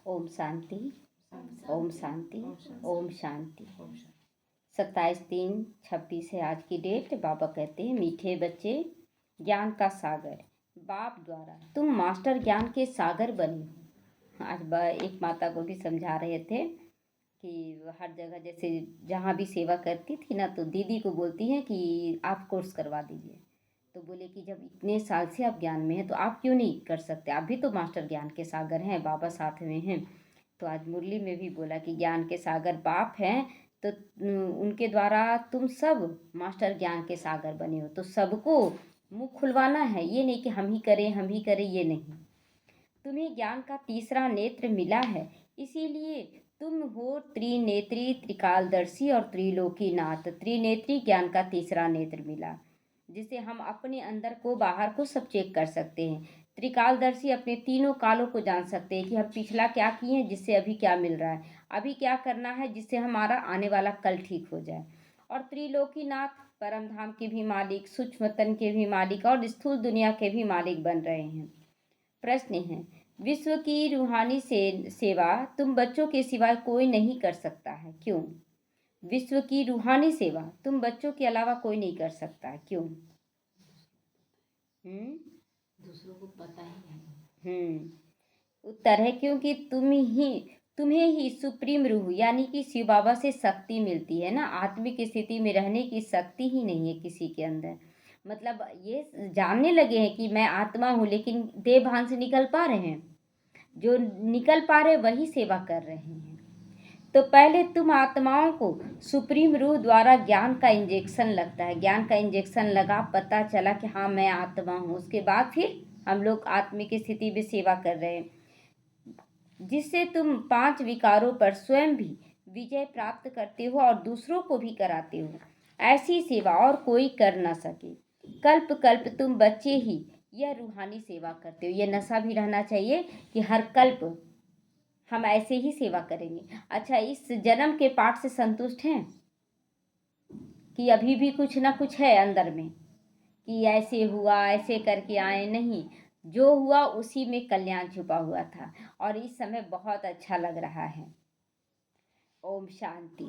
ओम शांति, ओम शांति, ओम शांति। 27/3/26 है आज की डेट। बाबा कहते हैं, मीठे बच्चे, ज्ञान का सागर बाप द्वारा तुम मास्टर ज्ञान के सागर बने हो। आज एक माता को भी समझा रहे थे कि हर जगह जैसे जहाँ भी सेवा करती थी ना, तो दीदी को बोलती हैं कि आप कोर्स करवा दीजिए। तो बोले कि जब इतने साल से आप ज्ञान में हैं तो आप क्यों नहीं कर सकते, आप भी तो मास्टर ज्ञान के सागर हैं, बाबा साथ में हैं। तो आज मुरली में भी बोला कि ज्ञान के सागर बाप हैं, तो उनके द्वारा तुम सब मास्टर ज्ञान के सागर बने हो। तो सबको मुंह खुलवाना है, ये नहीं कि हम ही करें, ये नहीं। तुम्हें ज्ञान का तीसरा नेत्र मिला है, इसीलिए तुम हो त्रिनेत्री, त्रिकालदर्शी और त्रिलोकीनाथ। त्रिनेत्री ज्ञान का तीसरा नेत्र मिला, जिससे हम अपने अंदर को बाहर को सब चेक कर सकते हैं। त्रिकालदर्शी अपने तीनों कालों को जान सकते हैं कि हम पिछला क्या किए हैं, जिससे अभी क्या मिल रहा है, अभी क्या करना है जिससे हमारा आने वाला कल ठीक हो जाए। और त्रिलोकीनाथ परम धाम के भी मालिक, सूक्ष्म तन के भी मालिक और स्थूल दुनिया के भी मालिक बन रहे हैं। प्रश्न है, विश्व की रूहानी सेवा तुम बच्चों के सिवाय कोई नहीं कर सकता है, क्यों? विश्व की रूहानी सेवा तुम बच्चों के अलावा कोई नहीं कर सकता, क्यों? दूसरों को पता ही नहीं। उत्तर है क्योंकि तुम्हें ही सुप्रीम रूह यानी कि शिव बाबा से शक्ति मिलती है ना। आत्मिक स्थिति में रहने की शक्ति ही नहीं है किसी के अंदर। मतलब ये जानने लगे हैं कि मैं आत्मा हूँ, लेकिन देह भान से निकल पा रहे हैं। जो निकल पा रहे वही सेवा कर रहे हैं। तो पहले तुम आत्माओं को सुप्रीम रूह द्वारा ज्ञान का इंजेक्शन लगता है। ज्ञान का इंजेक्शन लगा, पता चला कि हाँ मैं आत्मा हूँ। उसके बाद फिर हम लोग आत्मिक स्थिति में सेवा कर रहे हैं, जिससे तुम 5 विकारों पर स्वयं भी विजय प्राप्त करते हो और दूसरों को भी कराते हो। ऐसी सेवा और कोई कर ना सके। कल्प कल्प तुम बच्चे ही यह रूहानी सेवा करते हो। यह नशा भी रहना चाहिए कि हर कल्प हम ऐसे ही सेवा करेंगे। अच्छा, इस जन्म के पाठ से संतुष्ट हैं कि अभी भी कुछ ना कुछ है अंदर में कि ऐसे हुआ, ऐसे करके आए? नहीं, जो हुआ उसी में कल्याण छुपा हुआ था और इस समय बहुत अच्छा लग रहा है। ओम शांति।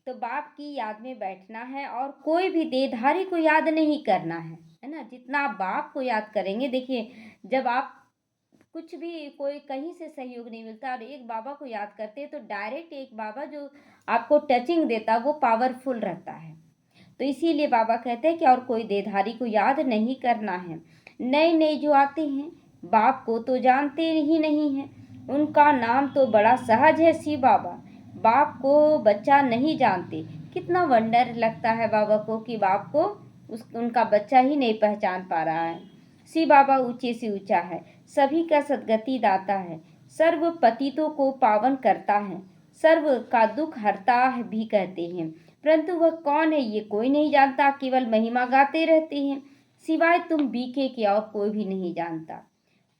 तो बाप की याद में बैठना है और कोई भी देहधारी को याद नहीं करना है ना। जितना आप बाप को याद करेंगे, देखिए जब आप कुछ भी कोई कहीं से सहयोग नहीं मिलता और एक बाबा को याद करते हैं तो डायरेक्ट एक बाबा जो आपको टचिंग देता वो पावरफुल रहता है। तो इसीलिए बाबा कहते हैं कि और कोई देहधारी को याद नहीं करना है। नए नए जो आते हैं बाप को तो जानते ही नहीं हैं, उनका नाम तो बड़ा सहज है शिव बाबा। बाप को बच्चा नहीं जानते। कितना वंडर लगता है बाबा को कि बाप को उनका बच्चा ही नहीं पहचान पा रहा है। शिव बाबा ऊंचे से ऊंचा है, सभी का सदगति दाता है, सर्व पतितों को पावन करता है, सर्व का दुख हरता है भी कहते हैं। परंतु वह कौन है ये कोई नहीं जानता, केवल महिमा गाते रहते हैं। सिवाय तुम बीके के और कोई भी नहीं जानता।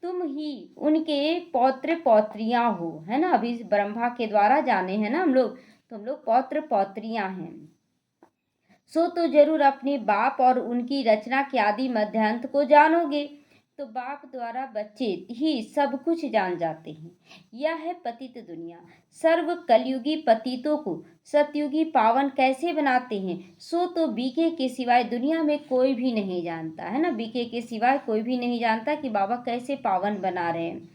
तुम ही उनके पौत्र पौत्रियां हो, है ना। अभी ब्रह्मा के द्वारा जाने हैं ना हम लोग, तो हम लोग पौत्र पौत्रियां हैं। सो तो जरूर अपने बाप और उनकी रचना के आदि मध्यांत को जानोगे। तो बाप द्वारा बच्चे ही सब कुछ जान जाते हैं। यह है पतित दुनिया। सर्व कलयुगी पतितों को सतयुगी पावन कैसे बनाते हैं, सो तो बीके के सिवाय दुनिया में कोई भी नहीं जानता, है ना। बीके के सिवाय कोई भी नहीं जानता कि बाबा कैसे पावन बना रहे हैं।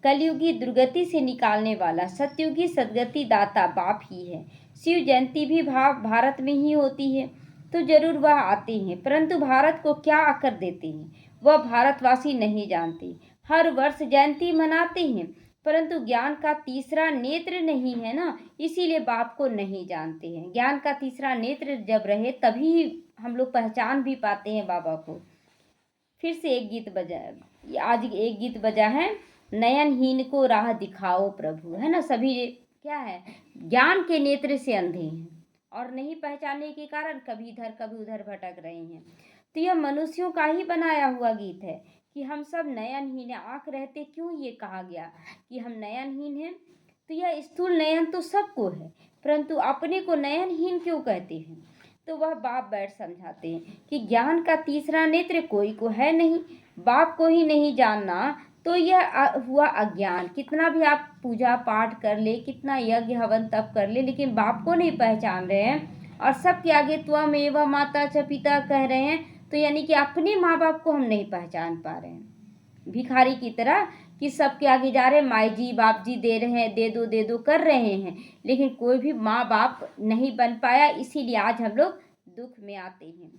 कलयुगी दुर्गति से निकालने वाला सतयुगी सदगति दाता बाप ही है। शिव जयंती भी भारत में ही होती है, तो जरूर वह आते हैं, परंतु भारत को क्या आकर देते हैं वह भारतवासी नहीं जानते। हर वर्ष जयंती मनाते हैं, परंतु ज्ञान का तीसरा नेत्र नहीं है ना, इसीलिए बाप को नहीं जानते हैं। ज्ञान का तीसरा नेत्र जब रहे तभी हम लोग पहचान भी पाते हैं बाबा को। फिर से एक गीत बजा, आज एक गीत बजा है, नयनहीन को राह दिखाओ प्रभु, है ना। सभी क्या है, ज्ञान के नेत्र से अंधे हैं और नहीं पहचानने के कारण कभी इधर कभी उधर भटक रहे हैं। तो यह मनुष्यों का ही बनाया हुआ गीत है कि हम सब नयनहीन है। आँख रहते क्यों ये कहा गया कि हम नयनहीन हैं? तो यह स्थूल नयन तो सबको है, परंतु अपने को नयनहीन क्यों कहते हैं? तो वह बाप बैठ समझाते हैं कि ज्ञान का तीसरा नेत्र कोई को है नहीं। बाप को ही नहीं जानना तो यह हुआ अज्ञान। कितना भी आप पूजा पाठ कर ले, कितना यज्ञ हवन तप कर ले, लेकिन बाप को नहीं पहचान रहे हैं और सबके आगे त्वमेव माता च पिता कह रहे हैं, तो यानी कि अपने माँ बाप को हम नहीं पहचान पा रहे हैं। भिखारी की तरह कि सबके आगे जा रहे हैं, माई जी बाप जी दे रहे हैं, दे दो कर रहे हैं, लेकिन कोई भी माँ बाप नहीं बन पाया। इसीलिए आज हम लोग दुख में आते हैं।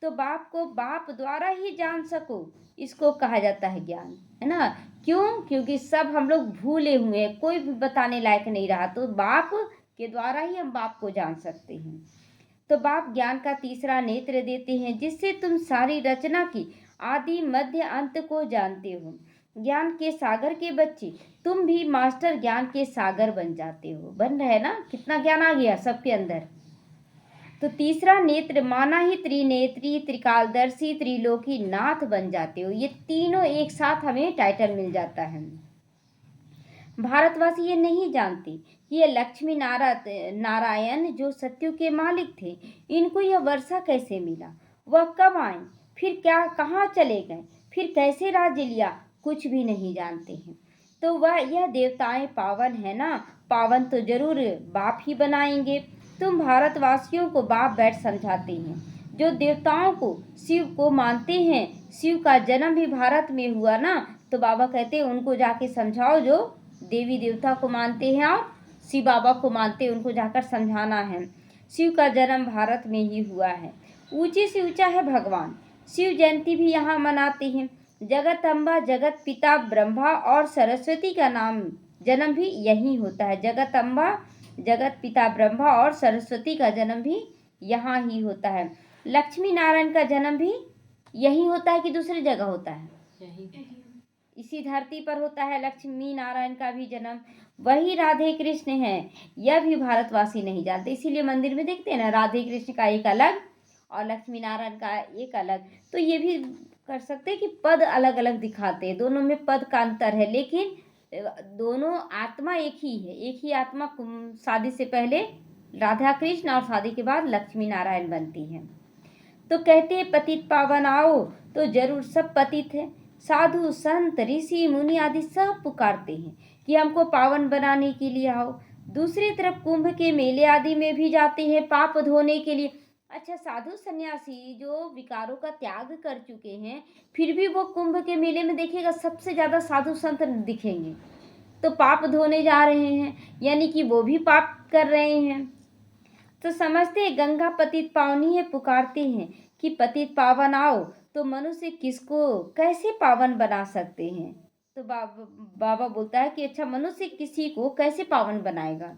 तो बाप को बाप द्वारा ही जान सको, इसको कहा जाता है ज्ञान, है ना। क्यों? क्योंकि सब हम लोग भूले हुए हैं, कोई भी बताने लायक नहीं रहा, तो बाप के द्वारा ही हम बाप को जान सकते हैं। तो बाप ज्ञान का तीसरा नेत्र देते हैं, जिससे तुम सारी रचना की आदि मध्य अंत को जानते हो। ज्ञान के सागर के बच्चे, तुम भी मास्टर ज्ञान के सागर बन जाते हो। बन रहे ना, कितना ज्ञान आ गया सबके अंदर। तो तीसरा नेत्र माना ही त्रिनेत्री, त्रिकालदर्शी, त्रिलोकी नाथ बन जाते हो। ये तीनों एक साथ हमें टाइटल मिल जाता है। भारतवासी ये नहीं जानते कि ये लक्ष्मी नारायण जो सत्यु के मालिक थे, इनको यह वर्षा कैसे मिला, वह कब आए, फिर क्या कहाँ चले गए, फिर कैसे राज्य लिया, कुछ भी नहीं जानते हैं। तो वह यह देवताएं पावन है ना, पावन तो जरूर बाप ही बनाएंगे। तुम भारतवासियों को बाप बैठ समझाते हैं। जो देवताओं को शिव को मानते हैं, शिव का जन्म भी भारत में हुआ ना, तो बाबा कहते हैं उनको जाके समझाओ। जो देवी देवता को मानते हैं और शिव बाबा को मानते हैं, उनको जाकर समझाना है। शिव का जन्म भारत में ही हुआ है। ऊंचे से ऊंचा है भगवान। शिव जयंती भी यहाँ मनाते हैं। जगत अम्बा, जगत पिता ब्रह्मा और सरस्वती का नाम जन्म भी यहीं होता है। जगत अम्बा, जगत पिता ब्रह्मा और सरस्वती का जन्म भी यहाँ ही होता है। लक्ष्मी नारायण का जन्म भी यही होता है कि दूसरी जगह होता है? इसी धरती पर होता है लक्ष्मी नारायण का भी जन्म। वही राधे कृष्ण हैं, यह भी भारतवासी नहीं जानते। इसीलिए मंदिर में देखते हैं ना, राधे कृष्ण का एक अलग और लक्ष्मी नारायण का एक अलग। तो ये भी कर सकते हैं कि पद अलग अलग दिखाते हैं, दोनों में पद का अंतर है, लेकिन दोनों आत्मा एक ही है। एक ही आत्मा शादी से पहले राधा कृष्ण और शादी के बाद लक्ष्मी नारायण बनती है। तो कहते हैं पतित पावन आओ, तो जरूर सब पतित है। साधु संत ऋषि मुनि आदि सब पुकारते हैं कि हमको पावन बनाने के लिए आओ। दूसरी तरफ कुंभ के मेले आदि में भी जाते हैं पाप धोने के लिए। अच्छा, साधु सन्यासी जो विकारों का त्याग कर चुके हैं, फिर भी वो कुंभ के मेले में देखिएगा सबसे ज़्यादा साधु संत दिखेंगे। तो पाप धोने जा रहे हैं, यानी कि वो भी पाप कर रहे हैं। तो समझते हैं गंगा पतित पावनी है, पुकारते हैं कि पतित पावन आओ। तो मनुष्य किसको कैसे पावन बना सकते हैं? तो बाबा बोलता है कि अच्छा, मनुष्य किसी को कैसे पावन बनाएगा,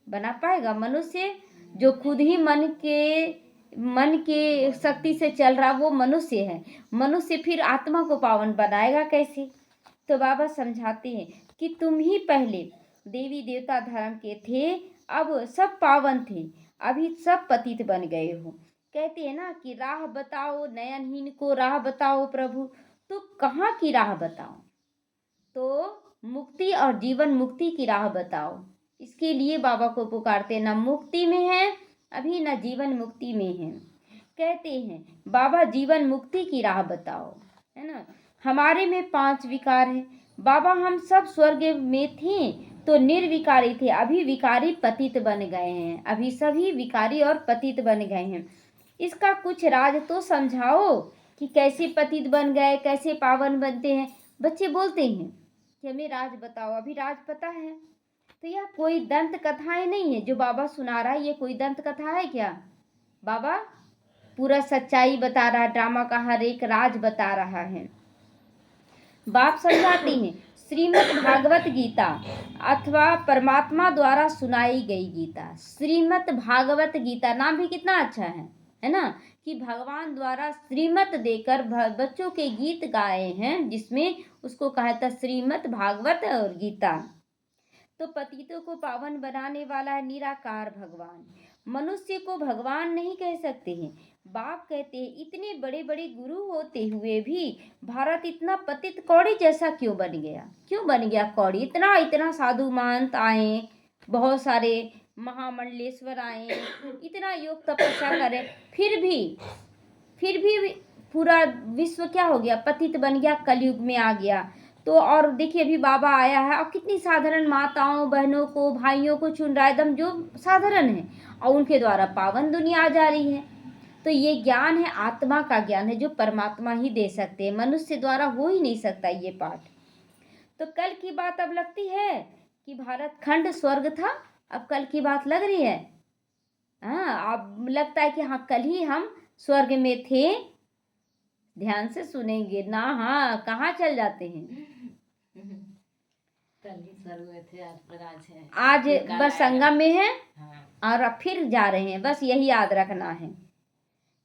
बना पाएगा? मनुष्य जो खुद ही मन के शक्ति से चल रहा, वो मनुष्य है। मनुष्य फिर आत्मा को पावन बनाएगा कैसे? तो बाबा समझाते हैं कि तुम ही पहले देवी देवता धर्म के थे, अब सब पावन थे, अभी सब पतित बन गए हो। कहते हैं ना कि राह बताओ नयनहीन को, राह बताओ प्रभु। तो कहाँ की राह बताओ? तो मुक्ति और जीवन मुक्ति की राह बताओ। इसके लिए बाबा को पुकारते, ना मुक्ति में है अभी, ना जीवन मुक्ति में है। कहते हैं बाबा जीवन मुक्ति की राह बताओ, है ना। हमारे में 5 विकार हैं बाबा। हम सब स्वर्ग में थे तो निर्विकारी थे, अभी विकारी पतित बन गए हैं। अभी सभी विकारी और पतित बन गए हैं। इसका कुछ राज तो समझाओ कि कैसे पतित बन गए, कैसे पावन बनते हैं। बच्चे बोलते हैं कि हमें राज बताओ, अभी राज पता है। तो यह कोई दंत कथाएं नहीं है जो बाबा सुना रहा है, ये कोई दंत कथा है क्या? बाबा पूरा सच्चाई बता रहा है, ड्रामा का हर एक राज बता रहा है। बाप समझाते हैं श्रीमद् भागवत गीता अथवा परमात्मा द्वारा सुनाई गई गीता। श्रीमद् भागवत गीता नाम भी कितना अच्छा है ना, कि भगवान द्वारा श्रीमत देकर बच्चों के गीत गाए हैं, जिसमें उसको कहा था श्रीमद् भागवत और गीता। तो पतितों को पावन बनाने वाला है निराकार भगवान। मनुष्य को भगवान नहीं कह सकते हैं। बाप कहते हैं इतने बड़े बड़े गुरु होते हुए भी भारत इतना पतित कौड़ी जैसा क्यों बन गया? क्यों बन गया कौड़ी? इतना इतना साधु महंत आए, बहुत सारे महामंडलेश्वर आए, इतना योग तपस्या करें, फिर भी पूरा विश्व क्या हो गया? पतित बन गया, कलयुग में आ गया। तो और देखिए अभी बाबा आया है और कितनी साधारण माताओं बहनों को भाइयों को चुन रहा है, एकदम जो साधारण है, और उनके द्वारा पावन दुनिया आ जा रही है। तो ये ज्ञान है, आत्मा का ज्ञान है, जो परमात्मा ही दे सकते हैं, मनुष्य द्वारा हो ही नहीं सकता ये पाठ। तो कल की बात अब लगती है कि भारत खंड स्वर्ग था, अब कल की बात लग रही है। हाँ, अब लगता है कि हाँ कल ही हम स्वर्ग में थे। ध्यान से सुनेंगे ना, हाँ कहाँ चल जाते हैं। कल ही स्वर्ग में थे, आज प्रराज है, आज फिर कल बस आएगा। संगम में है हाँ। और अब फिर जा रहे हैं, बस यही याद रखना है।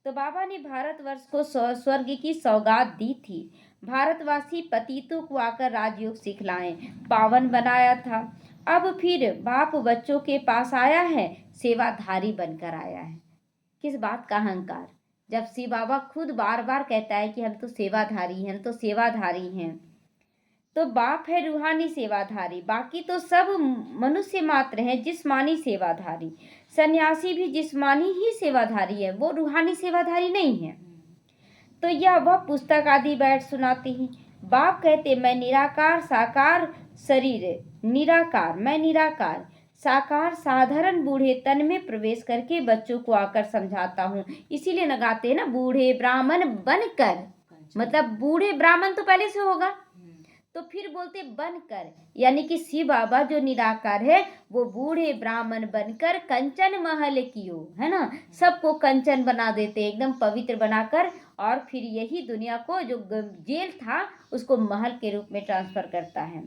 तो बाबा ने भारतवर्ष को स्वर्ग की सौगात दी थी। भारतवासी पतितों को आकर राजयोग सिखलाएं, पावन बनाया था। अब फिर बाप बच्चों के पास आया है, सेवाधारी बनकर आया है। किस बात का अहंकार, जब शिव बाबा खुद बार बार कहता है कि हम तो सेवाधारी हैं, हम तो सेवाधारी हैं। तो बाप है रूहानी सेवाधारी, बाकी तो सब मनुष्य मात्र हैं जिस्मानी सेवाधारी। सन्यासी भी जिस्मानी ही सेवाधारी है, वो रूहानी सेवाधारी नहीं है। तो यह वह पुस्तक आदि बैठ सुनाते हैं। बाप कहते मैं निराकार साकार शरीर, निराकार मैं निराकार साकार साधारण बूढ़े तन में प्रवेश करके बच्चों को आकर समझाता हूँ। इसीलिए लगाते हैं ना, बूढ़े ब्राह्मण बनकर, मतलब बूढ़े ब्राह्मण तो पहले से होगा, तो फिर बोलते बनकर, यानी कि शिव बाबा जो निराकार है वो बूढ़े ब्राह्मण बनकर कंचन महल कियो, है ना, सबको कंचन बना देते, एकदम पवित्र बनाकर, और फिर यही दुनिया को जो जेल था उसको महल के रूप में ट्रांसफर करता है।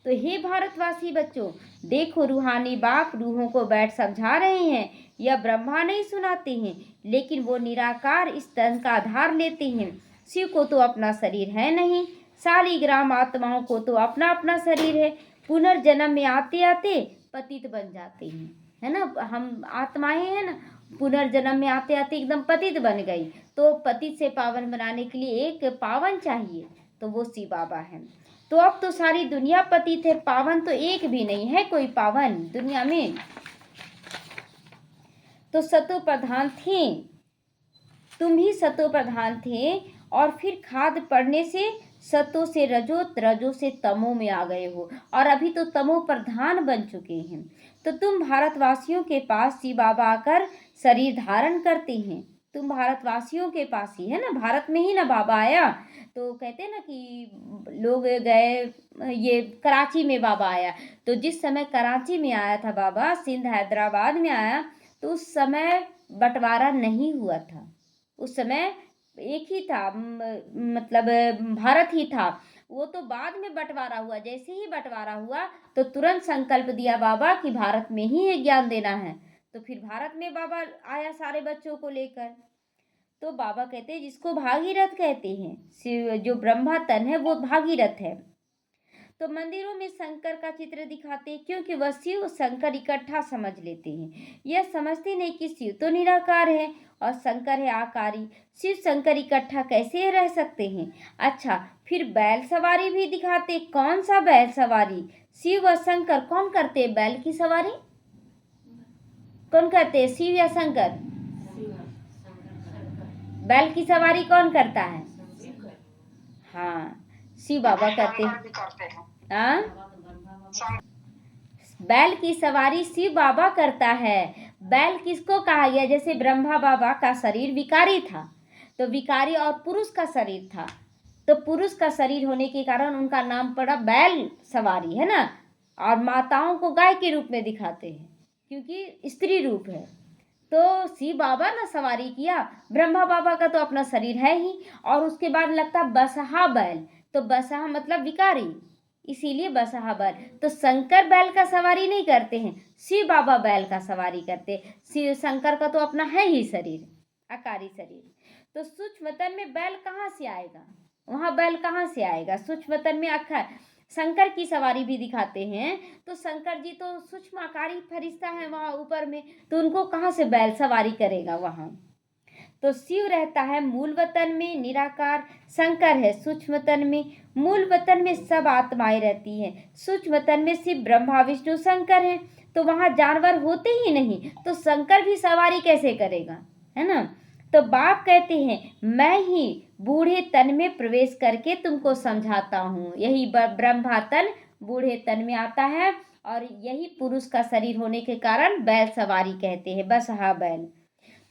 तो हे भारतवासी बच्चों, देखो रूहानी बाप रूहों को बैठ समझा रहे हैं। यह ब्रह्मा नहीं सुनाते हैं, लेकिन वो निराकार इस तन का आधार लेते हैं। शिव को तो अपना शरीर है नहीं, शालिग्राम आत्माओं को तो अपना अपना शरीर है। पुनर्जन्म में आते आते पतित बन जाते हैं, है ना, हम आत्माएं हैं ना, पुनर्जन्म में आते आते एकदम पतित बन गई। तो पतित से पावन बनाने के लिए एक पावन चाहिए, तो वो शिव बाबा है। तो अब तो सारी दुनिया पतित है, पावन तो एक भी नहीं है कोई पावन दुनिया में। तो सतो प्रधान थे, तुम ही सतो प्रधान थे, और फिर खाद पड़ने से सतो से रजो, रजो से तमो में आ गए हो, और अभी तो तमो प्रधान बन चुके हैं। तो तुम भारतवासियों के पास शिव बाबा आकर शरीर धारण करते हैं। तुम भारतवासियों के पास ही है ना, भारत में ही ना बाबा आया। तो कहते हैं ना कि लोग गए, ये कराची में बाबा आया, तो जिस समय कराची में आया था बाबा, सिंध हैदराबाद में आया, तो उस समय बंटवारा नहीं हुआ था। उस समय एक ही था, मतलब भारत ही था। वो तो बाद में बंटवारा हुआ, जैसे ही बंटवारा हुआ तो तुरंत संकल्प दिया बाबा कि भारत में ही ये ज्ञान देना है। तो फिर भारत में बाबा आया सारे बच्चों को लेकर। तो बाबा कहते हैं जिसको भागीरथ कहते हैं, शिव जो ब्रह्मा तन है वो भागीरथ है। तो मंदिरों में शंकर का चित्र दिखाते हैं, क्योंकि वह शिव शंकर इकट्ठा समझ लेते हैं। यह समझते नहीं कि शिव तो निराकार है और शंकर है आकारी। शिव शंकर इकट्ठा कैसे रह सकते हैं। अच्छा, फिर बैल सवारी भी दिखाते। कौन सा बैल सवारी, शिव व शंकर कौन करते हैं बैल की सवारी, कौन करते हैं, शिव या शंकर। बैल की सवारी कौन करता है, हाँ शिव बाबा करते हैं। हाँ, बैल की सवारी शिव बाबा करता है। बैल किसको कहा गया, जैसे ब्रह्मा बाबा का शरीर विकारी था, तो विकारी और पुरुष का शरीर था, तो पुरुष का शरीर होने के कारण उनका नाम पड़ा बैल सवारी, है ना। और माताओं को गाय के रूप में दिखाते हैं क्योंकि स्त्री रूप है। तो शिव बाबा ने सवारी किया, ब्रह्मा बाबा का तो अपना शरीर है ही, और उसके बाद लगता बसहा बैल, तो बसहा मतलब विकारी, इसीलिए बसहा बैल। तो शंकर बैल का सवारी नहीं करते हैं, शिव बाबा बैल का सवारी करते। शिव शंकर का तो अपना है ही शरीर, आकारी शरीर। तो सूक्ष्म तन में बैल कहाँ से आएगा, वहाँ बैल कहाँ से आएगा, सूक्ष्म तन में अखा शंकर की सवारी भी दिखाते हैं। तो शंकर जी तो सूक्ष्म आकारी फरिश्ता है वहाँ ऊपर में, तो उनको कहाँ से बैल सवारी करेगा वहाँ। तो शिव रहता है मूल वतन में निराकार, शंकर है सूक्ष्म वतन में। मूल वतन में सब आत्माएं रहती हैं, सूक्ष्म वतन में शिव ब्रह्मा विष्णु शंकर हैं। तो वहाँ जानवर होते ही नहीं, तो शंकर भी सवारी कैसे करेगा, है ना। तो बाप कहते हैं मैं ही बूढ़े तन में प्रवेश करके तुमको समझाता हूँ। यही ब्रह्मा तन बूढ़े तन में आता है और यही पुरुष का शरीर होने के कारण बैल सवारी कहते हैं, बस हाँ बैल।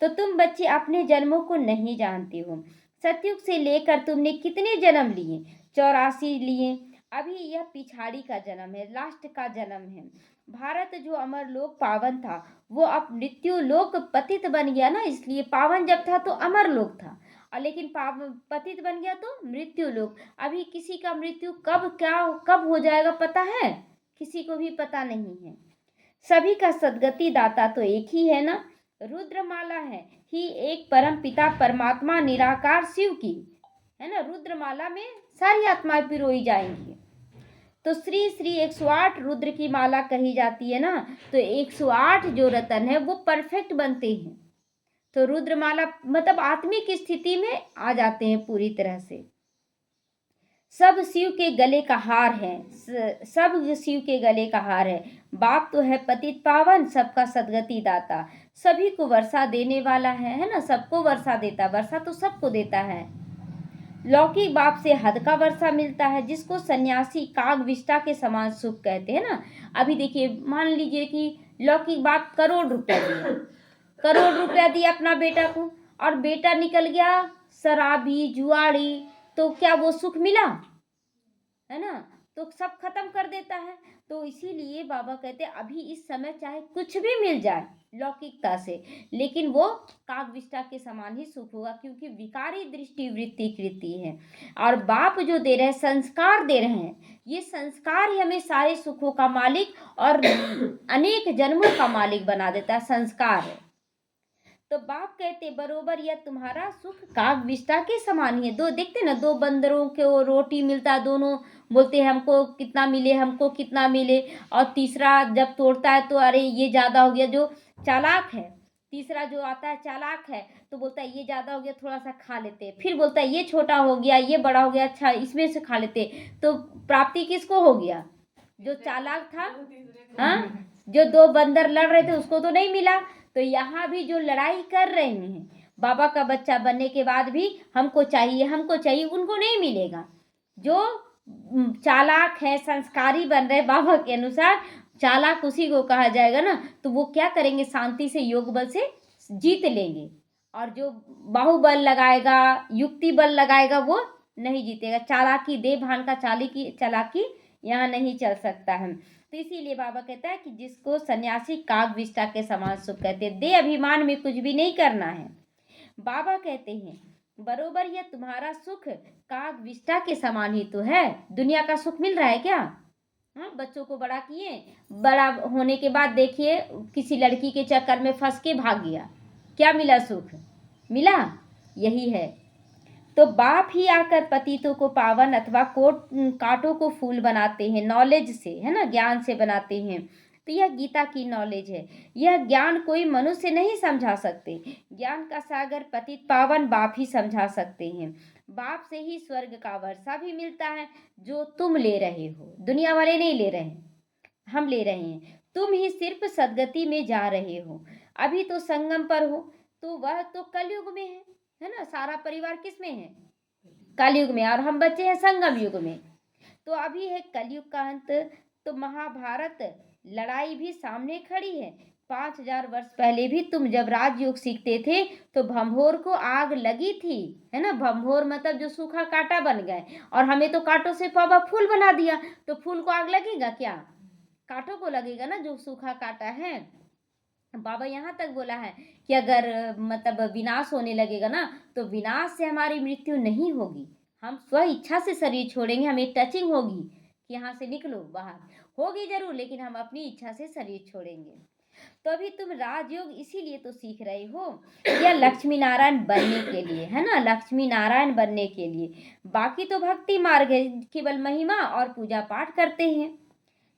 तो तुम बच्चे अपने जन्मों को नहीं जानते हो। सतयुग से लेकर तुमने कितने जन्म लिए? 84 लिए। अभी यह पिछाड़ी का जन्म है, लास्ट का जन्म है। भारत जो अमर लोक पावन था वो अब मृत्यु लोक पतित बन गया ना, इसलिए पावन जब था तो अमर लोक था, और लेकिन पतित बन गया तो मृत्यु लोक। अभी किसी का मृत्यु कब क्या कब हो जाएगा पता है? किसी को भी पता नहीं है। सभी का सद्गति दाता तो एक ही है ना, रुद्रमाला है ही एक परम पिता परमात्मा निराकार शिव की, है ना। रुद्रमाला में सारी आत्माएं पिरोई जाएंगी। तो श्री श्री 108 रुद्र की माला कही जाती है ना, तो 108 जो रतन है वो परफेक्ट बनते हैं। तो रुद्रमाला मतलब आत्मिक स्थिति में आ जाते हैं पूरी तरह से। सब शिव के गले का हार है, सब शिव के गले का हार है। बाप तो है पतित पावन, सबका सद्गति दाता, सभी को वर्षा देने वाला है ना। सबको वर्षा देता, वर्षा तो सबको देता है। लौकिक बाप से हद का वर्षा मिलता है, जिसको सन्यासी काग विष्टा के समान सुख कहते हैं ना। अभी देखिए, मान लीजिए कि लौकिक बाप करोड़ रुपया दिया, करोड़ रुपया दिया अपना बेटा को, और बेटा निकल गया शराबी जुआड़ी, तो क्या वो सुख मिला? है ना, तो सब खत्म कर देता है। तो इसीलिए बाबा कहते हैं अभी इस समय चाहे कुछ भी मिल जाए लौकिकता से, लेकिन वो कागविष्टा के समान ही सुख होगा, क्योंकि विकारी दृष्टि वृत्ति कृति है। और बाप जो दे रहे हैं, संस्कार दे रहे हैं, ये संस्कार ही हमें सारे सुखों का मालिक और अनेक जन्मों का मालिक बना देता है, संस्कार है। तो बाप कहते बरोबर यह तुम्हारा सुख कागविष्टा के समान ही है। दो देखते ना, दो बंदरों को रोटी मिलता है, दोनों बोलते हैं हमको कितना मिले, हमको कितना मिले, और तीसरा जब तोड़ता है तो अरे ये ज़्यादा हो गया। जो चालाक है, तीसरा जो आता है चालाक है, तो बोलता है ये ज़्यादा हो गया, थोड़ा सा खा लेते। फिर बोलता है ये छोटा हो गया, ये बड़ा हो गया, अच्छा इसमें से खा लेते। तो प्राप्ति किसको हो गया? जो चालाक था। हाँ, जो दो बंदर लड़ रहे थे उसको तो नहीं मिला। तो यहाँ भी जो लड़ाई कर रहे हैं बाबा का बच्चा बनने के बाद भी हमको चाहिए हमको चाहिए, उनको नहीं मिलेगा। जो चालाक है, संस्कारी बन रहे बाबा के अनुसार, चालाक उसी को कहा जाएगा ना। तो वो क्या करेंगे, शांति से योग बल से जीत लेंगे। और जो बाहुबल लगाएगा, युक्ति बल लगाएगा, वो नहीं जीतेगा। चालाकी दे भान का चालाकी यहाँ नहीं चल सकता है। तो इसीलिए बाबा कहता है कि जिसको सन्यासी कागविष्टा के समान सुख कहते हैं, दे अभिमान में कुछ भी नहीं करना है। बाबा कहते हैं बरोबर यह तुम्हारा सुख कागविष्टा के समान ही तो है। दुनिया का सुख मिल रहा है क्या? हाँ, बच्चों को बड़ा किए, बड़ा होने के बाद देखिए किसी लड़की के चक्कर में फंस के भाग गया, क्या मिला? सुख मिला? यही है। तो बाप ही आकर पतितों को पावन अथवा कांटों को फूल बनाते हैं, नॉलेज से, है ना, ज्ञान से बनाते हैं। तो यह गीता की नॉलेज है। यह ज्ञान कोई मनुष्य नहीं समझा सकते। ज्ञान का सागर पतित पावन बाप ही समझा सकते हैं। बाप से ही स्वर्ग का वर्षा भी मिलता है, जो तुम ले रहे हो। दुनिया वाले नहीं ले रहे हैं, हम ले रहे हैं। तुम ही सिर्फ सदगति में जा रहे हो। अभी तो संगम पर हो, तो वह तो कलयुग में है ना। सारा परिवार किस में है? कलयुग में, और हम बच्चे हैं संगम युग में। तो अभी है कलयुग का अंत। तो महाभारत लड़ाई भी सामने खड़ी है। 5000 वर्ष पहले भी तुम जब राजयोग सीखते थे तो भंभोर को आग लगी थी, है ना। भंभोर मतलब जो सूखा कांटा बन गए, और हमें तो कांटों से बाबा फूल बना दिया। तो फूल को आग लगेगा क्या? कांटों को लगेगा ना, जो सूखा कांटा है। बाबा यहाँ तक बोला है कि अगर मतलब विनाश होने लगेगा ना, तो विनाश से हमारी मृत्यु नहीं होगी। हम स्व इच्छा से शरीर छोड़ेंगे, हमें टचिंग होगी कि यहाँ से निकलो बाहर, होगी जरूर, लेकिन हम अपनी इच्छा से शरीर छोड़ेंगे। तो अभी तुम राजयोग इसीलिए तो सीख रहे हो, या लक्ष्मी नारायण बनने के लिए, है ना, लक्ष्मी नारायण बनने के लिए। बाकी तो भक्ति मार्ग है, केवल महिमा और पूजा पाठ करते हैं।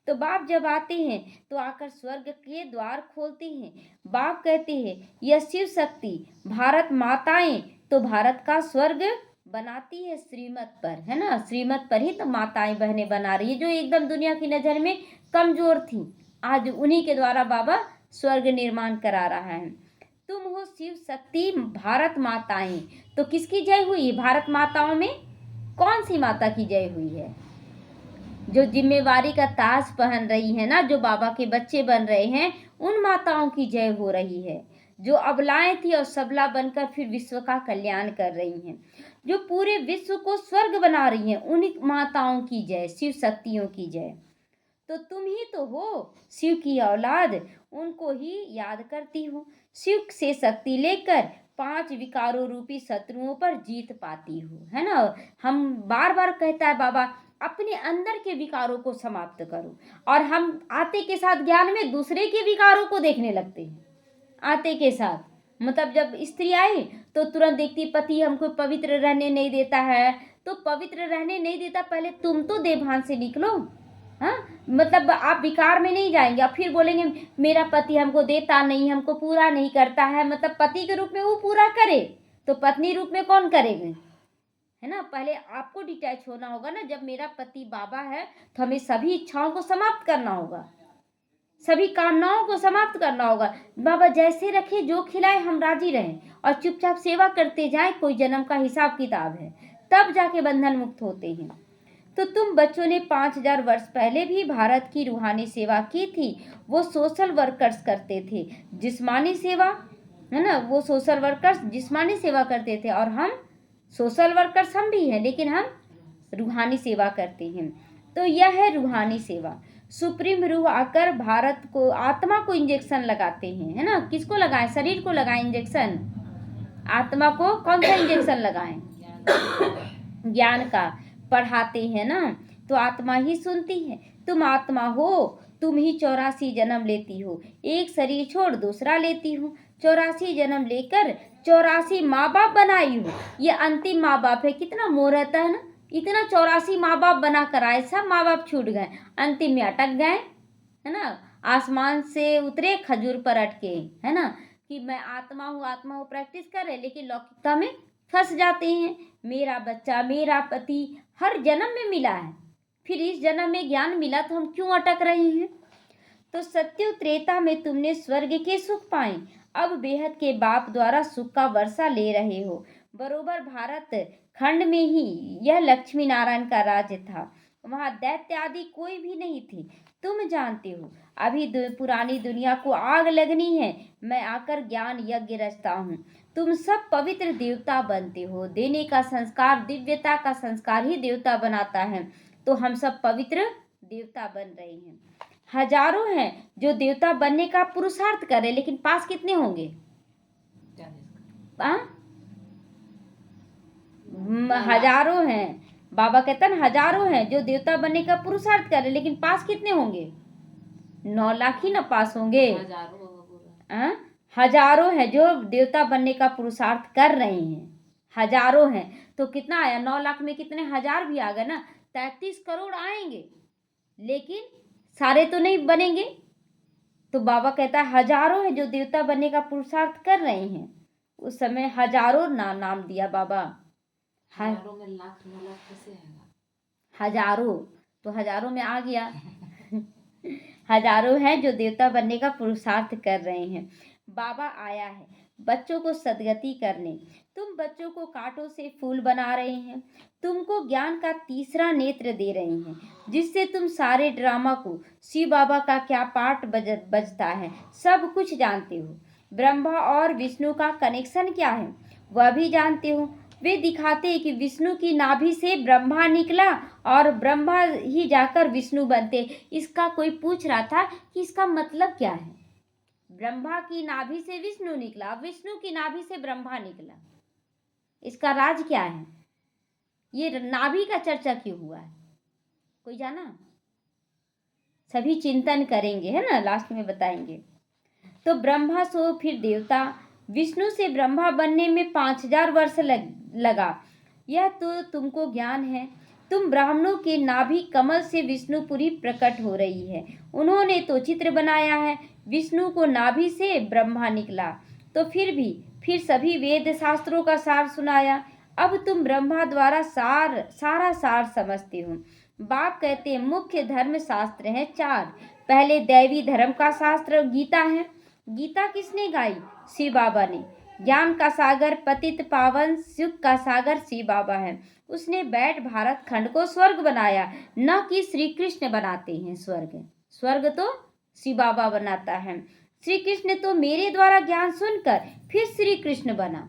तो बाप जब आते हैं तो आकर स्वर्ग के द्वार खोलते हैं। बाप कहते हैं यह शिव शक्ति भारत माताएं तो भारत का स्वर्ग बनाती है श्रीमत पर, है ना। श्रीमत पर ही तो माताएं बहनें बना रही है, जो एकदम दुनिया की नज़र में कमजोर थी। आज उन्हीं के द्वारा बाबा स्वर्ग निर्माण करा रहा है। तुम हो शिव शक्ति भारत माताएं। तो किसकी जय हुई भारत माताओं में? कौन सी माता की जय हुई है? जो जिम्मेवारी का ताज पहन रही है ना, जो बाबा के बच्चे बन रहे हैं, उन माताओं की जय हो रही है। जो अबलाएं थी और सबला बनकर फिर विश्व का कल्याण कर रही हैं, जो पूरे विश्व को स्वर्ग बना रही हैं, उन माताओं की जय, शिव शक्तियों की जय। तो तुम ही तो हो शिव की औलाद, उनको ही याद करती हो। शिव से शक्ति लेकर 5 विकारों रूपी शत्रुओं पर जीत पाती हो, है ना। हम बार बार कहता है बाबा, अपने अंदर के विकारों को समाप्त करो। और हम आते के साथ ज्ञान में दूसरे के विकारों को देखने लगते हैं। आते के साथ मतलब जब स्त्री आई तो तुरंत देखती पति हमको पवित्र रहने नहीं देता है, तो पवित्र रहने नहीं देता, पहले तुम तो देवभान से निकलो। हाँ, मतलब आप विकार में नहीं जाएंगे। आप फिर बोलेंगे मेरा पति हमको देता नहीं, हमको पूरा नहीं करता है। मतलब पति के रूप में वो पूरा करे तो पत्नी रूप में कौन करेंगे, है ना। पहले आपको डिटैच होना होगा ना। जब मेरा पति बाबा है तो हमें सभी इच्छाओं को समाप्त करना होगा, सभी कामनाओं को समाप्त करना होगा। बाबा जैसे रखे, जो खिलाए हम राजी रहें और चुपचाप सेवा करते जाएं। कोई जन्म का हिसाब किताब है, तब जाके बंधन मुक्त होते हैं। तो तुम बच्चों ने 5000 वर्ष पहले भी भारत की रूहानी सेवा की थी। वो सोशल वर्कर्स करते थे जिस्मानी सेवा, है ना। वो सोशल वर्कर्स जिस्मानी सेवा करते थे और हम सोशल वर्कर्स हम भी हैं, लेकिन हम रूहानी सेवा करते हैं। तो यह है रूहानी सेवा। सुप्रीम रूह आकर भारत को, आत्मा को इंजेक्शन लगाते हैं, है ना। किसको लगाएं? शरीर को लगाएं इंजेक्शन। आत्मा को कौन सा इंजेक्शन लगाएं? ज्ञान का। पढ़ाते हैं ना, तो आत्मा ही सुनती है। तुम आत्मा हो, तुम ही 84 जन्म लेती हो। एक शरीर छोड़ दूसरा लेती हो। 84 जन्म लेकर 84 माँ बाप बनाई हो। ये अंतिम माँ बाप है। कितना मोह रहता है ना, इतना 84 माँ बाप बना कर आए, सब माँ बाप छूट गए, अंतिम में अटक गए, है ना। आसमान से उतरे खजूर पर अटके, है ना, कि मैं आत्मा हूँ प्रैक्टिस कर रहे, लेकिन लौकिकता में फंस जाते हैं। मेरा बच्चा, मेरा पति हर जन्म में मिला है, फिर इस जन्म में ज्ञान मिला तो हम क्यों अटक रहे हैं। तो सत्य त्रेता में तुमने स्वर्ग के सुख पाए, अब बेहद के बाप द्वारा सुख का वर्षा ले रहे हो। बरोबर भारत खंड में ही यह लक्ष्मी नारायण का राज्य था। वहाँ दैत्य आदि कोई भी नहीं थे। तुम जानते हो अभी पुरानी दुनिया को आग लगनी है। मैं आकर ज्ञान यज्ञ रचता हूँ। तुम सब पवित्र देवता बनते हो। देने का संस्कार, दिव्यता का संस्कार ही देवता बनाता है। तो हम सब पवित्र देवता बन रहे हैं। हजारों हैं जो देवता बनने का पुरुषार्थ करे, लेकिन पास कितने होंगे? हजारों हैं। बाबा कहते हैं हजारों हैं जो देवता बनने का पुरुषार्थ करे, लेकिन पास कितने होंगे? 9 लाख ही ना पास होंगे। हजारों हैं जो देवता बनने का पुरुषार्थ कर रहे हैं, हजारों हैं। तो कितना आया? 9 लाख में कितने हजार भी आ गए ना, 33 करोड़ आएंगे, लेकिन सारे तो नहीं बनेंगे। तो बाबा कहता है हजारों हैं जो देवता बनने का पुरुषार्थ कर रहे हैं। उस समय हजारों नाम दिया बाबा। हजारों में लाख, 9 लाख कैसे आएगा? हजारों, तो हजारों में आ गया। हजारों हैं जो देवता बनने का पुरुषार्थ कर रहे हैं। बाबा आया है बच्चों को सदगति करने। तुम बच्चों को कांटों से फूल बना रहे हैं। तुमको ज्ञान का तीसरा नेत्र दे रहे हैं, जिससे तुम सारे ड्रामा को, शिव बाबा का क्या पार्ट बजता है, सब कुछ जानते हो। ब्रह्मा और विष्णु का कनेक्शन क्या है वह भी जानते हो। वे दिखाते हैं कि विष्णु की नाभि से ब्रह्मा निकला और ब्रह्मा ही जाकर विष्णु बनते। इसका कोई पूछ रहा था कि इसका मतलब क्या है। ब्रह्मा की नाभि से विष्णु निकला, विष्णु की नाभि से ब्रह्मा निकला, इसका राज क्या है? ये नाभि का चर्चा क्यों हुआ है, कोई जाना? सभी चिंतन करेंगे, है ना, लास्ट में बताएंगे। तो ब्रह्मा सो फिर देवता। विष्णु से ब्रह्मा बनने में 5000 वर्ष लगा। यह तो तुमको ज्ञान है। तुम ब्राह्मणों के नाभि कमल से विष्णुपुरी प्रकट हो रही है। उन्होंने तो चित्र बनाया है, विष्णु को नाभि से ब्रह्मा निकला। तो फिर सभी वेद शास्त्रों का सार सुनाया। अब तुम ब्रह्मा द्वारा सारा सार समझते हो। बाप कहते हैं मुख्य धर्म शास्त्र हैं 4। पहले दैवी धर्म का शास्त्र गीता है, गीता किसने गाई? शिव बाबा ने। ज्ञान का सागर पतित पावन सुख का सागर शिव बाबा है। उसने बैठ भारत खंड को स्वर्ग बनाया, न कि श्री कृष्ण बनाते हैं स्वर्ग। स्वर्ग तो शिव बाबा बनाता है। श्री कृष्ण तो मेरे द्वारा ज्ञान सुनकर फिर श्री कृष्ण बना,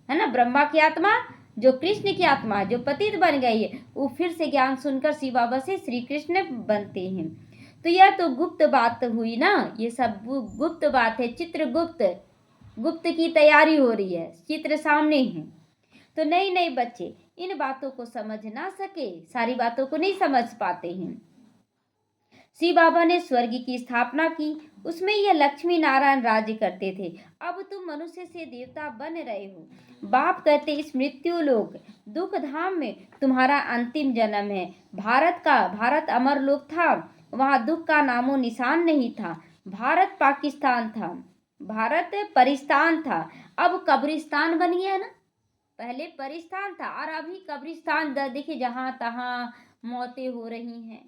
है ना। ब्रह्मा की आत्मा जो कृष्ण की आत्मा जो पतित बन गई है, वो फिर से ज्ञान सुनकर शिव बाबा से श्री कृष्ण बनते हैं। तो यह तो गुप्त बात हुई ना, ये सब गुप्त बात है। चित्रगुप्त गुप्त की तैयारी हो रही है, चित्र सामने है। तो नहीं नहीं बच्चे, इन बातों को समझ ना सके, सारी बातों को नहीं समझ पाते हैं। शिव बाबा ने स्वर्ग की स्थापना की, उसमें यह लक्ष्मी नारायण राज्य करते थे। अब तुम मनुष्य से देवता बन रहे हो। बाप कहते इस मृत्यु लोक दुख धाम में तुम्हारा अंतिम जन्म है। भारत अमर लोक था, वहां दुख का नामो निशान नहीं था। भारत पाकिस्तान था, भारत परिस्तान था, अब कब्रिस्तान बन गया ना। पहले परिस्तान था और अभी कब्रिस्तान। देखिए जहां तहां मौतें हो रही हैं,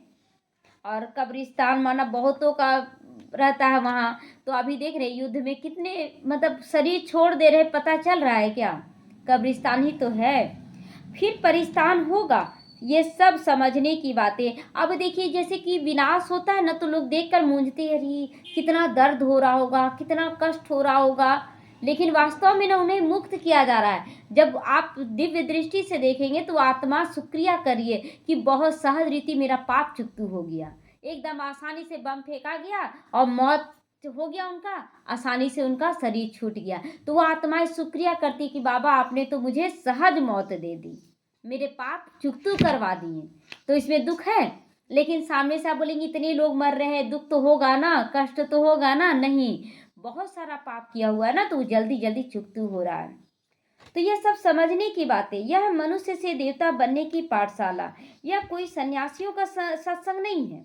और कब्रिस्तान माना बहुतों का रहता है वहां। तो अभी देख रहे युद्ध में कितने मतलब शरीर छोड़ दे रहे, पता चल रहा है क्या? कब्रिस्तान ही तो है। फिर परिस्तान होगा, ये सब समझने की बातें। अब देखिए जैसे कि विनाश होता है ना, तो लोग देखकर मूंझते हैं, अरे कितना दर्द हो रहा होगा, कितना कष्ट हो रहा होगा। लेकिन वास्तव में ना उन्हें मुक्त किया जा रहा है। जब आप दिव्य दृष्टि से देखेंगे तो आत्मा शुक्रिया करिए कि बहुत सहज रीति मेरा पाप चुकतू हो गया। एकदम आसानी से बम फेंका गया और मौत हो गया उनका, आसानी से उनका शरीर छूट गया। तो वो आत्माएं शुक्रिया करती कि बाबा आपने तो मुझे सहज मौत दे दी, मेरे पाप चुकतू करवा दिए। तो इसमें दुख है, लेकिन सामने से आप बोलेंगे इतने लोग मर रहे हैं, दुख तो होगा ना, कष्ट तो होगा ना। नहीं, बहुत सारा पाप किया हुआ है ना, तो वो जल्दी जल्दी चुकतू हो रहा है। तो यह सब समझने की बातें। यह मनुष्य से देवता बनने की पाठशाला, यह कोई सन्यासियों का सत्संग नहीं है।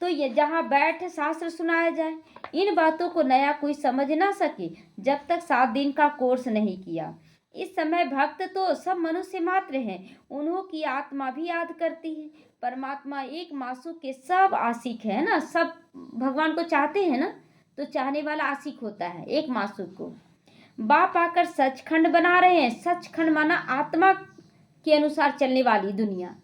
तो ये जहाँ बैठ शास्त्र सुनाया जाए, इन बातों को नया कोई समझ ना सके जब तक 7 दिन का कोर्स नहीं किया। इस समय भक्त तो सब मनुष्य मात्र हैं, उन्हों की आत्मा भी याद करती है। परमात्मा एक मासूक के सब आशिक है ना, सब भगवान को चाहते हैं ना, तो चाहने वाला आशिक होता है एक मासूक को। बाप आकर सचखंड बना रहे हैं। सचखंड माना आत्मा के अनुसार चलने वाली दुनिया।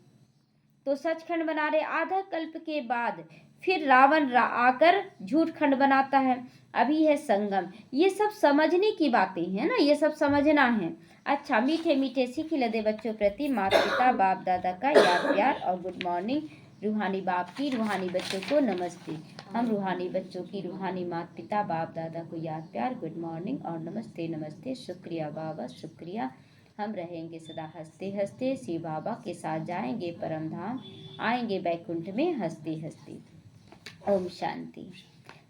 तो सचखंड बना रहे। आधा कल्प के बाद फिर रावण आकर झूठ खंड बनाता है। अभी है संगम। ये सब समझने की बातें हैं ना, ये सब समझना है। अच्छा, मीठे मीठे सीख लदे बच्चों प्रति माता पिता बाप दादा का याद प्यार और गुड मॉर्निंग। रूहानी बाप की रूहानी बच्चों को नमस्ते। हम रूहानी बच्चों की रूहानी माता पिता बाप दादा को याद प्यार, गुड मॉर्निंग और नमस्ते नमस्ते। शुक्रिया बाबा, शुक्रिया। हम रहेंगे सदा हंसते हंसते, शिव बाबा के साथ जाएंगे परम धाम, आएंगे बैकुंठ में हंसते हंसते। ओम शांति।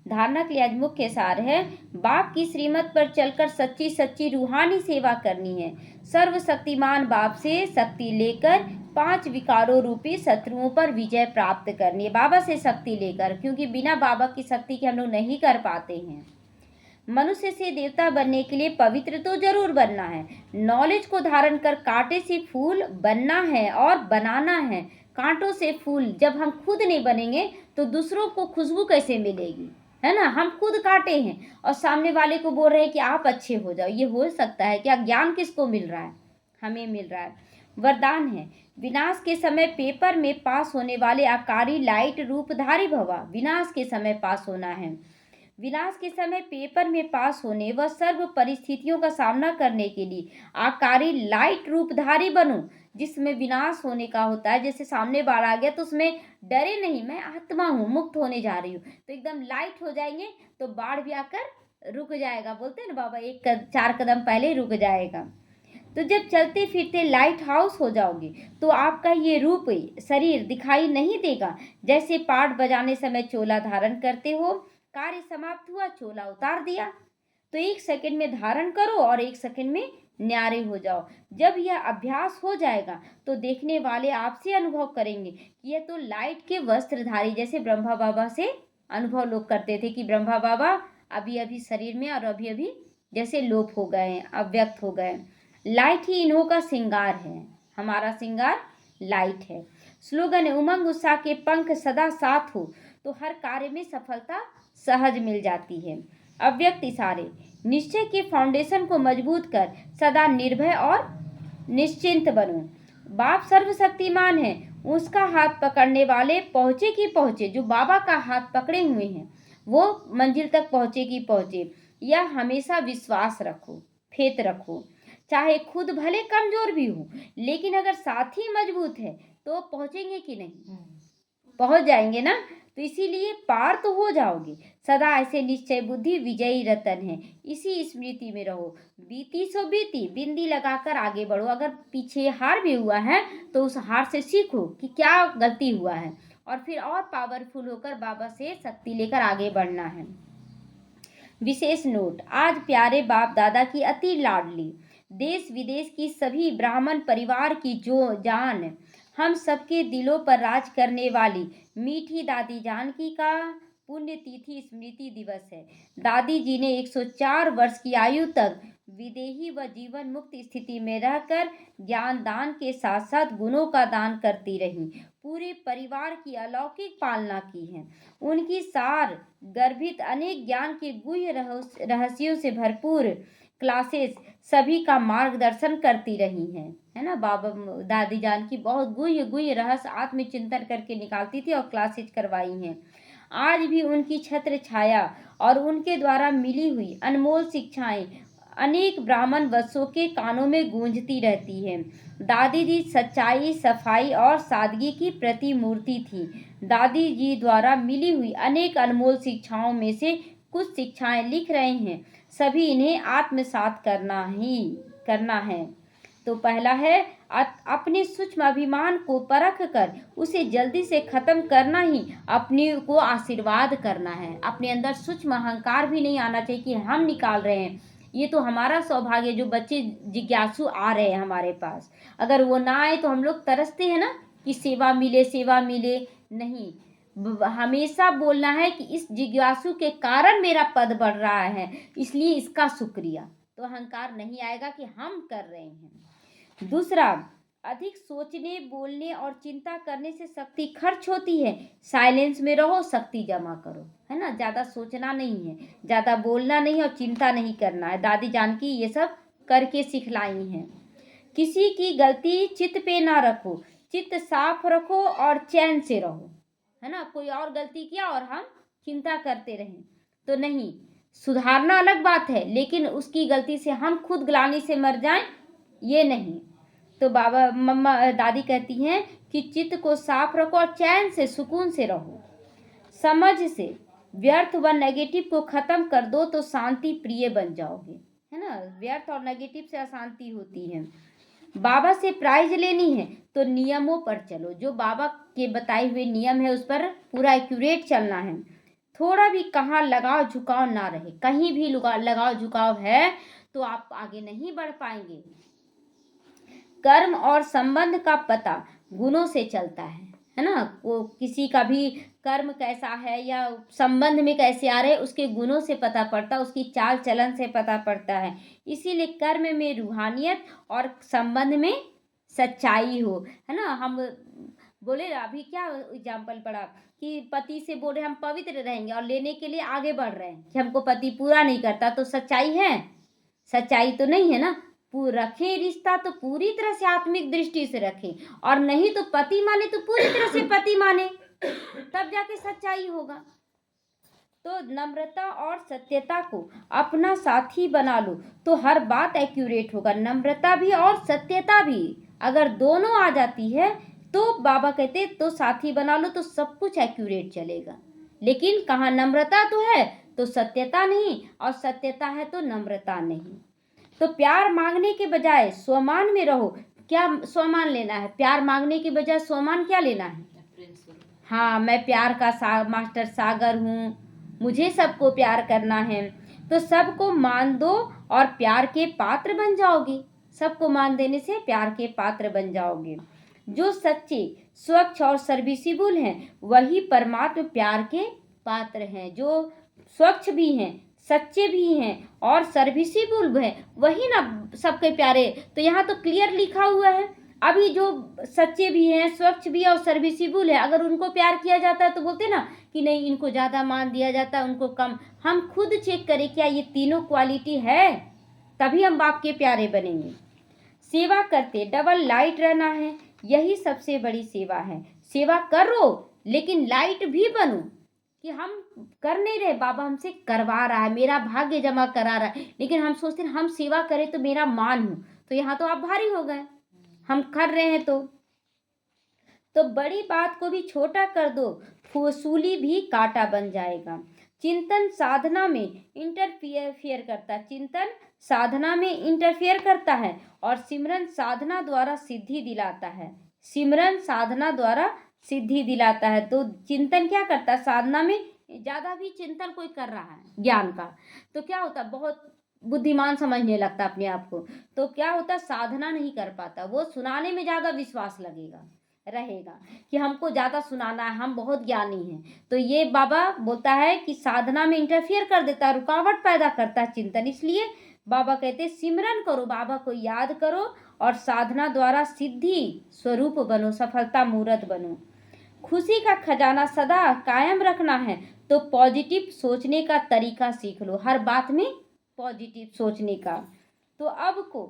धारणा के लिए आज मुख्य सार है, बाप की श्रीमत पर चलकर सच्ची सच्ची रूहानी सेवा करनी है। सर्वशक्तिमान बाप से शक्ति लेकर 5 विकारों रूपी शत्रुओं पर विजय प्राप्त करनी है। बाबा से शक्ति लेकर, क्योंकि बिना बाबा की शक्ति के हम लोग नहीं कर पाते हैं। मनुष्य से देवता बनने के लिए पवित्र तो जरूर बनना है। नॉलेज को धारण कर कांटे से फूल बनना है और बनाना है। कांटों से फूल जब हम खुद नहीं बनेंगे तो दूसरों को खुशबू कैसे मिलेगी, है ना। हम खुद कांटे हैं और सामने वाले को बोल रहे हैं कि आप अच्छे हो जाओ, ये हो सकता है क्या? ज्ञान किसको मिल रहा है? हमें मिल रहा है। वरदान है, विनाश के समय पेपर में पास होने वाले आकारी लाइट रूपधारी भवा। विनाश के समय पास होना है। विनाश के समय पेपर में पास होने व सर्व परिस्थितियों का सामना करने के लिए आकारी लाइट रूपधारी बनो, जिसमें विनाश होने का होता है। जैसे सामने बाढ़ आ गया तो उसमें डरे नहीं, मैं आत्मा हूँ, मुक्त होने जा रही हूँ, तो एकदम लाइट हो जाएंगे तो बाढ़ भी आकर रुक जाएगा। बोलते हैं ना बाबा, 4 कदम पहले रुक जाएगा। तो जब चलते फिरते लाइट हाउस हो जाओगे तो आपका ये रूप शरीर दिखाई नहीं देगा। जैसे पाठ बजाने समय चोला धारण करते हो, कार्य समाप्त हुआ, चोला उतार दिया। तो 1 सेकंड में धारण करो और 1 सेकंड में न्यारे हो जाओ। जब यह अभ्यास हो जाएगा तो देखने वाले आपसे अनुभव करेंगे कि यह तो लाइट के वस्त्रधारी, जैसे ब्रह्मा बाबा से अनुभव लोग करते थे कि ब्रह्मा बाबा अभी अभी शरीर में और अभी अभी जैसे लोप हो गए हैं, अव्यक्त हो गए। लाइट ही इन्हों का श्रृंगार है, हमारा श्रृंगार लाइट है। स्लोगन है, उमंग उत्साह के पंख सदा साथ हो तो हर कार्य में सफलता सहज मिल जाती है। अव्यक्त इशारे। निश्चय के फाउंडेशन को मजबूत कर सदा निर्भय और निश्चिंत बनो। बाप सर्वशक्तिमान है, उसका हाथ पकड़ने वाले पहुँचे कि पहुँचे। जो बाबा का हाथ पकड़े हुए हैं वो मंजिल तक पहुँचे कि पहुँचे। यह हमेशा विश्वास रखो, फेथ रखो। चाहे खुद भले कमजोर भी हो, लेकिन अगर साथी मजबूत है तो पहुँचेंगे कि नहीं? पहुँच जाएंगे ना। तो इसीलिए पार तो हो जाओगे। सदा ऐसे निश्चय बुद्धि विजयी रतन है, इसी स्मृति में रहो। बीती सो बीती, बिंदी लगाकर आगे बढ़ो। अगर पीछे हार भी हुआ है तो उस हार से सीखो कि क्या गलती हुआ है, और फिर और पावरफुल होकर बाबा से शक्ति लेकर आगे बढ़ना है। विशेष नोट, आज प्यारे बाप दादा की अति लाडली देश विदेश की सभी ब्राह्मण परिवार की जो जान, हम सबके दिलों पर राज करने वाली मीठी दादी जानकी का पुण्यतिथि स्मृति दिवस है। दादी जी ने 104 वर्ष की आयु तक विदेही व जीवन मुक्त स्थिति में रहकर ज्ञान दान के साथ साथ गुणों का दान करती रही। पूरे परिवार की अलौकिक पालना की है। उनकी सार गर्भित अनेक ज्ञान के गुह्य रहस्यों से भरपूर क्लासेस सभी का मार्गदर्शन करती रही हैं, है ना। बाबा दादी जान की बहुत गुह्य रहस्य आत्मचिंतन करके निकालती थी और क्लासेस करवाई हैं। आज भी उनकी छत्र छाया और उनके द्वारा मिली हुई अनमोल शिक्षाएं अनेक ब्राह्मण वत्सों के कानों में गूंजती रहती है। दादी जी सच्चाई, सफाई और सादगी की प्रतिमूर्ति थी। दादी जी द्वारा मिली हुई अनेक अनमोल शिक्षाओं में से कुछ शिक्षाएं लिख रहे हैं। सभी इन्हें आत्मसात करना है। तो पहला है, अपने सूक्ष्म अभिमान को परख कर उसे जल्दी से खत्म करना ही अपने को आशीर्वाद करना है। अपने अंदर सूक्ष्म अहंकार भी नहीं आना चाहिए कि हम निकाल रहे हैं। ये तो हमारा सौभाग्य, जो बच्चे जिज्ञासु आ रहे हैं हमारे पास। अगर वो ना आए तो हम लोग तरसते हैं ना कि सेवा मिले नहीं। हमेशा बोलना है कि इस जिज्ञासु के कारण मेरा पद बढ़ रहा है, इसलिए इसका शुक्रिया। तो अहंकार नहीं आएगा कि हम कर रहे हैं। दूसरा, अधिक सोचने, बोलने और चिंता करने से शक्ति खर्च होती है। साइलेंस में रहो, शक्ति जमा करो, है ना। ज़्यादा सोचना नहीं है, ज़्यादा बोलना नहीं है और चिंता नहीं करना है। दादी जानकी ये सब करके सिखलाई हैं। किसी की गलती चित्त पे ना रखो, चित्त साफ रखो और चैन से रहो, है ना। कोई और गलती किया और हम चिंता करते रहें तो नहीं। सुधारना अलग बात है, लेकिन उसकी गलती से हम खुद ग्लानि से मर जाएं, ये नहीं। तो बाबा मम्मा दादी कहती हैं कि चित्त को साफ रखो और चैन से, सुकून से रहो। समझ से व्यर्थ व नेगेटिव को खत्म कर दो तो शांति प्रिय बन जाओगे, है ना। व्यर्थ और नेगेटिव से अशांति होती है। बाबा से प्राइज लेनी है तो नियमों पर चलो। जो बाबा के बताए हुए नियम है उस पर पूरा एक्यूरेट चलना है। थोड़ा भी कहाँ लगाव झुकाव ना रहे। कहीं भी लगाव झुकाव है तो आप आगे नहीं बढ़ पाएंगे। कर्म और संबंध का पता गुणों से चलता है ना। वो किसी का भी कर्म कैसा है या संबंध में कैसे आ रहे, उसके गुणों से पता पड़ता, उसकी चाल चलन से पता पड़ता है। इसीलिए कर्म में रूहानियत और संबंध में सच्चाई हो, है ना। हम बोले अभी क्या एग्जाम्पल पड़ा कि पति से बोल रहे हम पवित्र रहेंगे और लेने के लिए आगे बढ़ रहे हैं कि हमको पति पूरा नहीं करता, तो सच्चाई है? सच्चाई तो नहीं है ना। रखें रिश्ता तो पूरी तरह से आत्मिक दृष्टि से रखें, और नहीं तो पति माने तो पूरी तरह से पति माने, तब जाके सच्चाई होगा। तो नम्रता और सत्यता को अपना साथी बना लो तो हर बात एक्यूरेट होगा। नम्रता भी और सत्यता भी अगर दोनों आ जाती है तो बाबा कहते तो साथी बना लो तो सब कुछ एक्यूरेट चलेगा। लेकिन कहाँ नम्रता तो है तो सत्यता नहीं, और सत्यता है तो नम्रता नहीं। तो प्यार मांगने के बजाय स्वमान में रहो। क्या स्वमान लेना है? प्यार मांगने के बजाय स्वमान क्या लेना है? हाँ, मैं प्यार का मास्टर सागर हूँ, मुझे सबको प्यार करना है। तो सबको मान दो और प्यार के पात्र बन जाओगे। सबको मान देने से प्यार के पात्र बन जाओगे। जो सच्चे, स्वच्छ और सर्विसिबल हैं वही परमात्मा प्यार के पात्र हैं। जो स्वच्छ भी हैं, सच्चे भी हैं और सर्विसिबल हैं, वही ना सबके प्यारे। तो यहाँ तो क्लियर लिखा हुआ है। अभी जो सच्चे भी हैं, स्वच्छ भी है और सर्विसिबल है, अगर उनको प्यार किया जाता है तो बोलते ना कि नहीं इनको ज़्यादा मान दिया जाता है, उनको कम। हम खुद चेक करें क्या ये तीनों क्वालिटी है, तभी हम बाप के प्यारे बनेंगे। सेवा करते डबल लाइट रहना है, यही सबसे बड़ी सेवा है। सेवा करो लेकिन लाइट भी बनो, कि हम कर नहीं रहे, बाबा हमसे करवा रहा है, मेरा भाग्य जमा करा रहा है, लेकिन हम सोचते हैं हम सेवा करें तो मेरा मान हो, तो यहाँ तो आप भारी हो गए, हम कर रहे हैं तो बड़ी बात को भी छोटा कर दो, फसूली भी कांटा बन जाएगा। चिंतन साधना में इंटरफियर करता है, चिंतन साधना में इंटरफियर करता है और सिमरन साधना द्वारा सिद्धि दिलाता है, सिमरन साधना द्वारा सिद्धि दिलाता है। तो चिंतन क्या करता है, साधना में ज़्यादा भी चिंतन कोई कर रहा है ज्ञान का तो क्या होता है, बहुत बुद्धिमान समझने लगता अपने आप को, तो क्या होता, साधना नहीं कर पाता, वो सुनाने में ज़्यादा विश्वास लगेगा रहेगा कि हमको ज़्यादा सुनाना है, हम बहुत ज्ञानी हैं। तो ये बाबा बोलता है कि साधना में इंटरफियर कर देता है, रुकावट पैदा करता है चिंतन। इसलिए बाबा कहते हैं सिमरन करो, बाबा को याद करो और साधना द्वारा सिद्धि स्वरूप बनो, सफलता मूर्त बनो। खुशी का खजाना सदा कायम रखना है तो पॉजिटिव सोचने का तरीका सीख लो, हर बात में पॉजिटिव सोचने का। तो अब को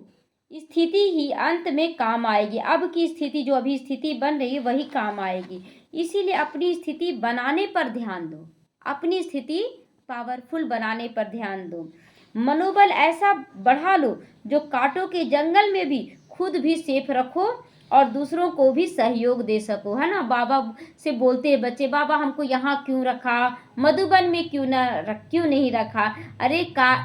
स्थिति ही अंत में काम आएगी, अब की स्थिति जो अभी स्थिति बन रही है वही काम आएगी। इसीलिए अपनी स्थिति बनाने पर ध्यान दो, अपनी स्थिति पावरफुल बनाने पर ध्यान दो। मनोबल ऐसा बढ़ा लो जो कांटों के जंगल में भी खुद भी सेफ रखो और दूसरों को भी सहयोग दे सको, है ना। बाबा से बोलते हैं बच्चे, बाबा हमको यहाँ क्यों रखा, मधुबन में क्यों नहीं रखा। अरे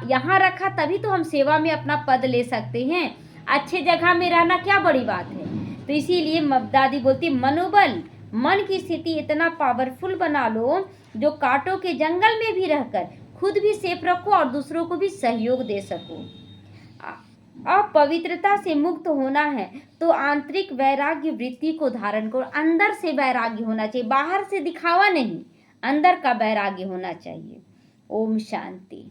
यहाँ रखा तभी तो हम सेवा में अपना पद ले सकते हैं, अच्छे जगह में रहना क्या बड़ी बात है। तो इसीलिए दादी बोलती मनोबल, मन की स्थिति इतना पावरफुल बना लो जो कांटों के जंगल में भी रहकर खुद भी सेफ रखो और दूसरों को भी सहयोग दे सको। अपवित्रता से मुक्त होना है तो आंतरिक वैराग्य वृत्ति को धारण करो, अंदर से वैराग्य होना चाहिए, बाहर से दिखावा नहीं, अंदर का वैराग्य होना चाहिए। ओम शांति।